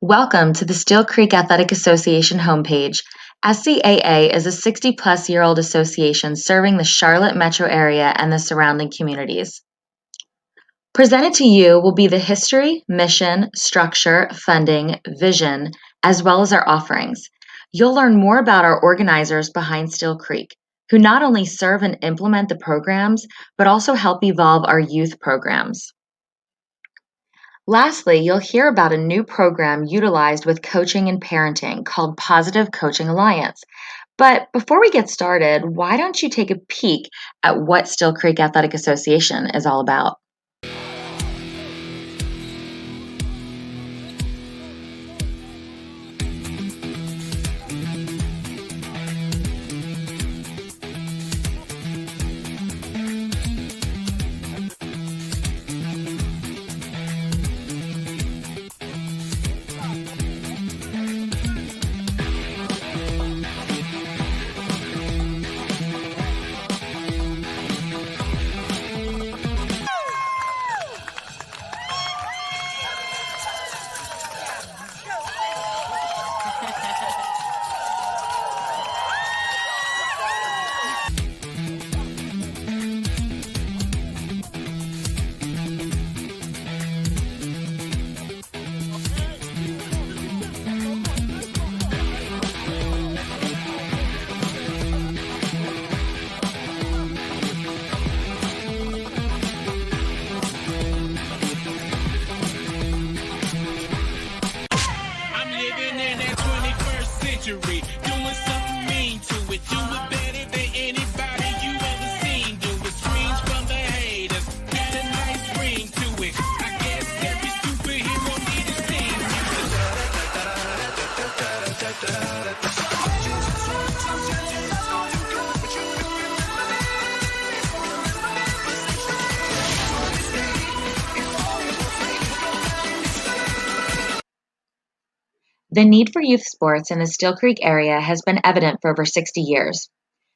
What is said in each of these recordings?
Welcome to the Steele Creek Athletic Association homepage. SCAA is a 60-plus-year-old association serving the Charlotte metro area and the surrounding communities. Presented to you will be the history, mission, structure, funding, vision, as well as our offerings. You'll learn more about our organizers behind Steele Creek, who not only serve and implement the programs, but also help evolve our youth programs. Lastly, you'll hear about a new program utilized with coaching and parenting called Positive Coaching Alliance. But before we get started, why don't you take a peek at what Steele Creek Athletic Association is all about? Doing something mean to it. Do it better than anybody you ever seen. Do it. Screams from the haters. Got a nice ring to it. I guess every superhero need a scene. The need for youth sports in the Steele Creek area has been evident for over 60 years.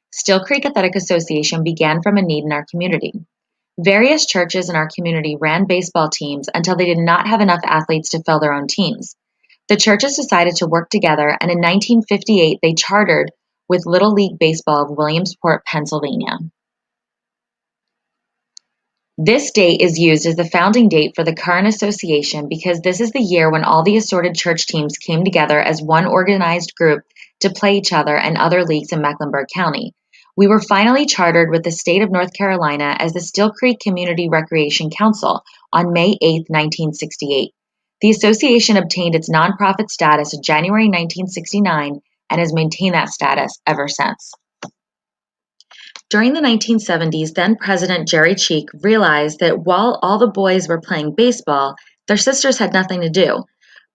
Steele Creek Athletic Association began from a need in our community. Various churches in our community ran baseball teams until they did not have enough athletes to fill their own teams. The churches decided to work together, and in 1958 they chartered with Little League Baseball of Williamsport, Pennsylvania. This date is used as the founding date for the current association because this is the year when all the assorted church teams came together as one organized group to play each other and other leagues in Mecklenburg County. We were finally chartered with the state of North Carolina as the Steele Creek Community Recreation Council on May 8, 1968. The association obtained its nonprofit status in January 1969 and has maintained that status ever since. During the 1970s, then President Jerry Cheek realized that while all the boys were playing baseball, their sisters had nothing to do.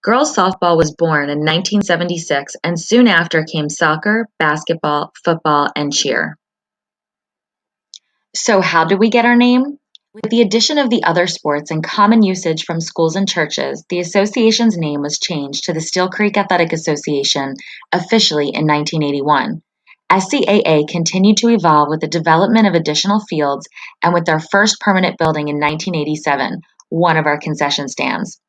Girls softball was born in 1976, and soon after came soccer, basketball, football, and cheer. So how did we get our name? With the addition of the other sports and common usage from schools and churches, the association's name was changed to the Steele Creek Athletic Association officially in 1981. SCAA continued to evolve with the development of additional fields and with their first permanent building in 1987, one of our concession stands.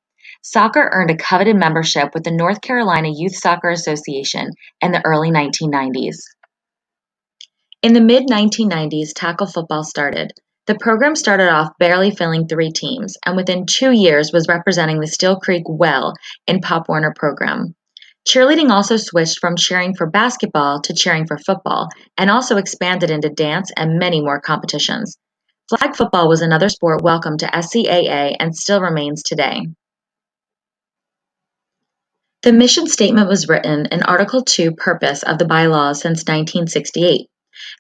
Soccer earned a coveted membership with the North Carolina Youth Soccer Association in the early 1990s. In the mid-1990s, tackle football started. The program started off barely filling 3 teams, and within 2 years was representing the Steele Creek well in Pop Warner program. Cheerleading also switched from cheering for basketball to cheering for football, and also expanded into dance and many more competitions. Flag football was another sport welcome to SCAA and still remains today. The mission statement was written in Article 2 Purpose of the bylaws since 1968.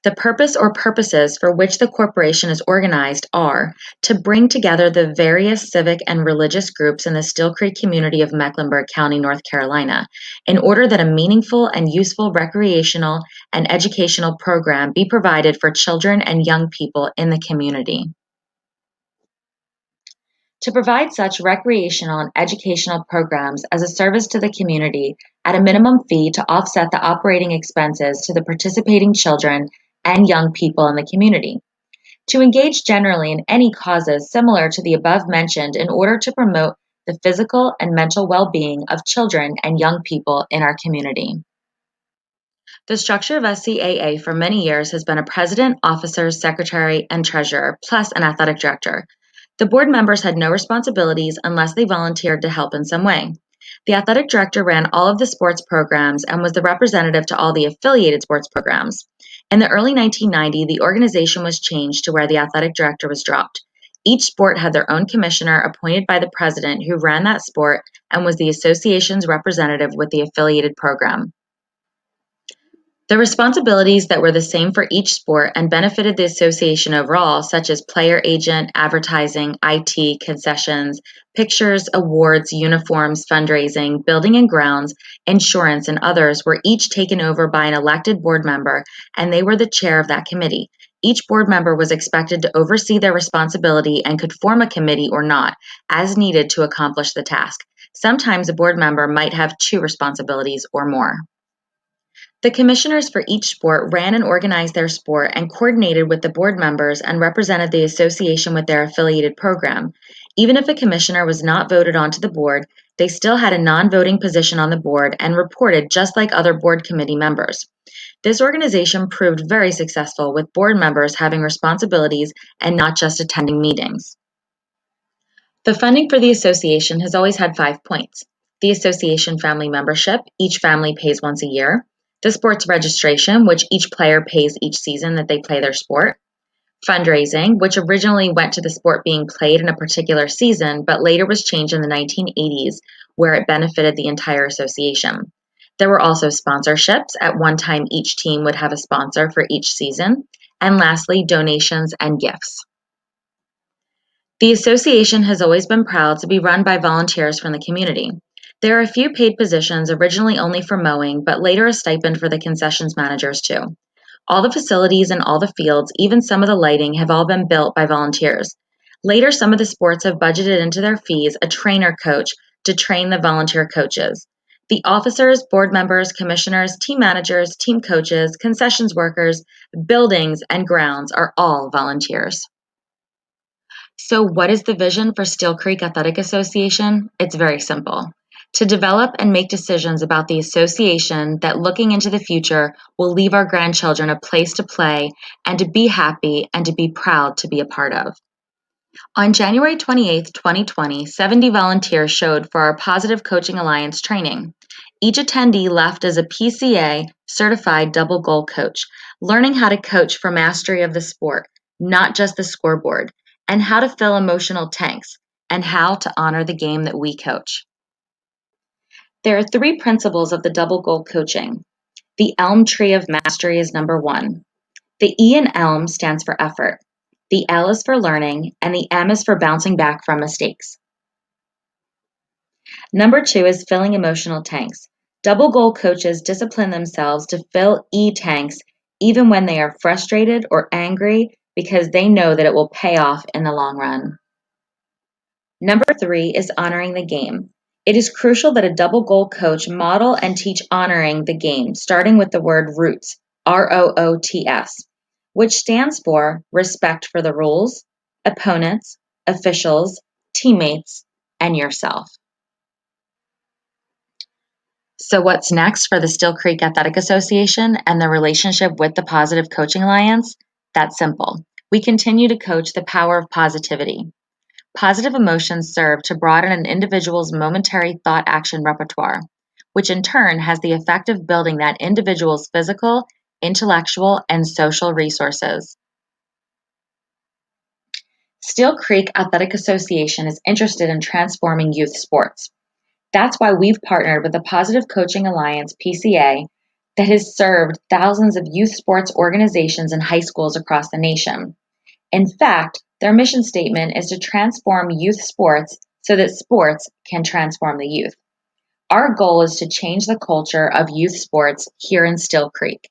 The purpose or purposes for which the corporation is organized are to bring together the various civic and religious groups in the Steele Creek community of Mecklenburg County, North Carolina, in order that a meaningful and useful recreational and educational program be provided for children and young people in the community. To provide such recreational and educational programs as a service to the community at a minimum fee to offset the operating expenses to the participating children and young people in the community. To engage generally in any causes similar to the above mentioned in order to promote the physical and mental well-being of children and young people in our community. The structure of SCAA for many years has been a president, officers, secretary, and treasurer, plus an athletic director. The board members had no responsibilities unless they volunteered to help in some way. The athletic director ran all of the sports programs and was the representative to all the affiliated sports programs. In the early 1990s, the organization was changed to where the athletic director was dropped. Each sport had their own commissioner appointed by the president who ran that sport and was the association's representative with the affiliated program. The responsibilities that were the same for each sport and benefited the association overall, such as player agent, advertising, IT, concessions, pictures, awards, uniforms, fundraising, building and grounds, insurance, and others, were each taken over by an elected board member, and they were the chair of that committee. Each board member was expected to oversee their responsibility and could form a committee or not, as needed to accomplish the task. Sometimes a board member might have two responsibilities or more. The commissioners for each sport ran and organized their sport and coordinated with the board members and represented the association with their affiliated program. Even if a commissioner was not voted onto the board, they still had a non-voting position on the board and reported just like other board committee members. This organization proved very successful with board members having responsibilities and not just attending meetings. The funding for the association has always had 5 points. The association family membership, each family pays once a year. The sports registration, which each player pays each season that they play their sport. Fundraising, which originally went to the sport being played in a particular season, but later was changed in the 1980s, where it benefited the entire association. There were also sponsorships. At one time, each team would have a sponsor for each season. And lastly, donations and gifts. The association has always been proud to be run by volunteers from the community. There are a few paid positions, originally only for mowing, but later a stipend for the concessions managers too. All the facilities and all the fields, even some of the lighting, have all been built by volunteers. Later, some of the sports have budgeted into their fees a trainer coach to train the volunteer coaches. The officers, board members, commissioners, team managers, team coaches, concessions workers, buildings, and grounds are all volunteers. So, what is the vision for Steele Creek Athletic Association? It's very simple. To develop and make decisions about the association that, looking into the future, will leave our grandchildren a place to play and to be happy and to be proud to be a part of. On January 28, 2020, 70 volunteers showed for our Positive Coaching Alliance training. Each attendee left as a PCA certified double goal coach, learning how to coach for mastery of the sport, not just the scoreboard, and how to fill emotional tanks, and how to honor the game that we coach. There are 3 principles of the double goal coaching. The elm tree of mastery is number 1. The E in elm stands for effort. The L is for learning, and the M is for bouncing back from mistakes. Number 2 is filling emotional tanks. Double goal coaches discipline themselves to fill E tanks even when they are frustrated or angry because they know that it will pay off in the long run. Number 3 is honoring the game. It is crucial that a double goal coach model and teach honoring the game, starting with the word roots, ROOTS, which stands for respect for the rules, opponents, officials, teammates, and yourself. So what's next for the Steele Creek Athletic Association and the relationship with the Positive Coaching Alliance? That's simple. We continue to coach the power of positivity. Positive emotions serve to broaden an individual's momentary thought-action repertoire, which in turn has the effect of building that individual's physical, intellectual, and social resources. Steele Creek Athletic Association is interested in transforming youth sports. That's why we've partnered with the Positive Coaching Alliance, PCA, that has served thousands of youth sports organizations and high schools across the nation. In fact, their mission statement is to transform youth sports so that sports can transform the youth. Our goal is to change the culture of youth sports here in Steele Creek.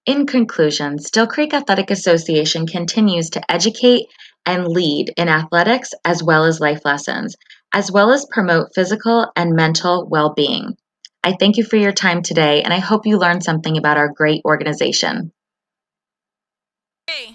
In conclusion, Steele Creek Athletic Association continues to educate and lead in athletics as well as life lessons, as well as promote physical and mental well-being. I thank you for your time today, and I hope you learned something about our great organization. Hey.